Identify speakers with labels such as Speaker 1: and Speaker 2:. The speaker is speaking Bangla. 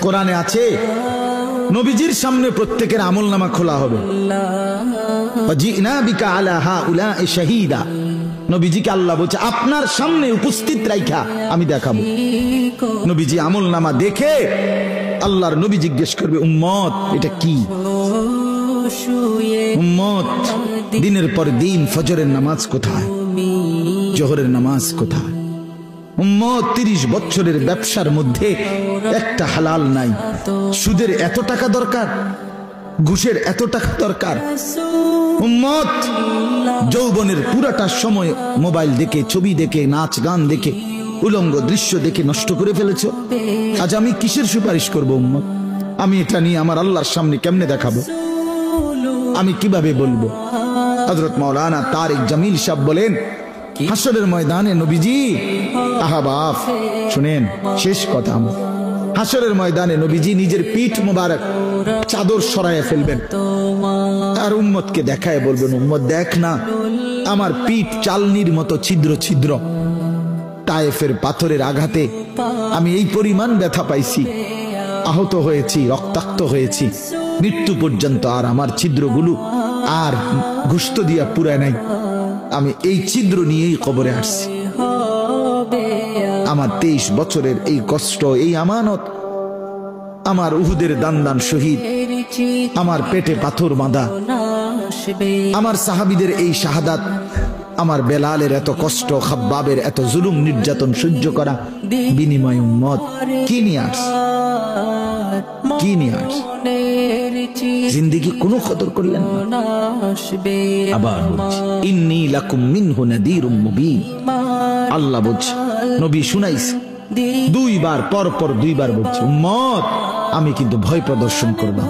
Speaker 1: কোরআনে আছে নবীজির সামনে প্রত্যেকের আমলনামা খোলা হবে। ওয়াজিনা বিকা আলা হাউলা'i শাহীদা, নবীজিকে আল্লাহ বলছে আপনার সামনে উপস্থিত রাইখা আমি দেখাবো। নবীজি আমলনামা দেখে আল্লাহর নবী জিজ্ঞেস করবে উম্মত এটা কি? উম্মত দিনের পর দিন ফজরের নামাজ কোথায়, জোহরের নামাজ কোথায়? উম্মত 30 বছরের ব্যবসার মধ্যে একটা হালাল নাই। সুদের এত টাকা দরকার, ঘুষের এত টাকা দরকার। উম্মত যৌবনের পুরাটা সময় মোবাইল দেখে, ছবি দেখে, নাচ গান দেখে, উলঙ্গ দৃশ্য দেখে নষ্ট করে ফেলেছো। আজ আমি কিসের সুপারিশ করব উম্মত? আমি এটা নিয়ে আমার আল্লাহর সামনে কেমনে দেখাবো? আমি কিভাবে বলবো? হযরত মাওলানা তারিক জামিল সাহেব বলেন হাসরের ময়দানে নবীজি, আহা বাপ শুনেন শেষ কথা, হাসরের ময়দানে নবীজি নিজের পিঠ মোবারক চাদর সরাইয়া ফেলবেন আর উম্মতকে দেখায় বলবেন উম্মত দেখ না আমার পিঠ চালনির মতো ছিদ্র ছিদ্র, তায়েফের পাথরের আঘাতে আমি এই পরিমাণ ব্যথা পাইছি, আহত হয়েছি, রক্তাক্ত হয়েছি, মৃত্যু পর্যন্ত আর আমার ছিদ্রগুলো আর গোশত দিয়া পুরায় নাই। আমি এই ছিদ্র নিয়েই কবরে আসছি। আমার 23 বছরের এই কষ্ট, এই আমানত, আমার উহুদের দান শহীদ, আমার পেটে পাথর বাঁধা, আমার সাহাবীদের এই শাহাদাত, আমার বেলালের এত কষ্ট, খাব্বাবের এত জুলুম নির্যাতন সহ্য করা, বিনিময় উম্মত কি নিয়ে আসছে? কি নিয়ে আসছে? জিন্দেগি কোনো কদর করলেন না। আবার বলছি ইন্নী লাকুম মিনহু নাযীরুম মুবিন। আল্লাহ বলছে নবী শুনাইছে 2 বার, পর পর 2 বার বলছে উম্মত আমি কিন্তু ভয় প্রদর্শন করলাম।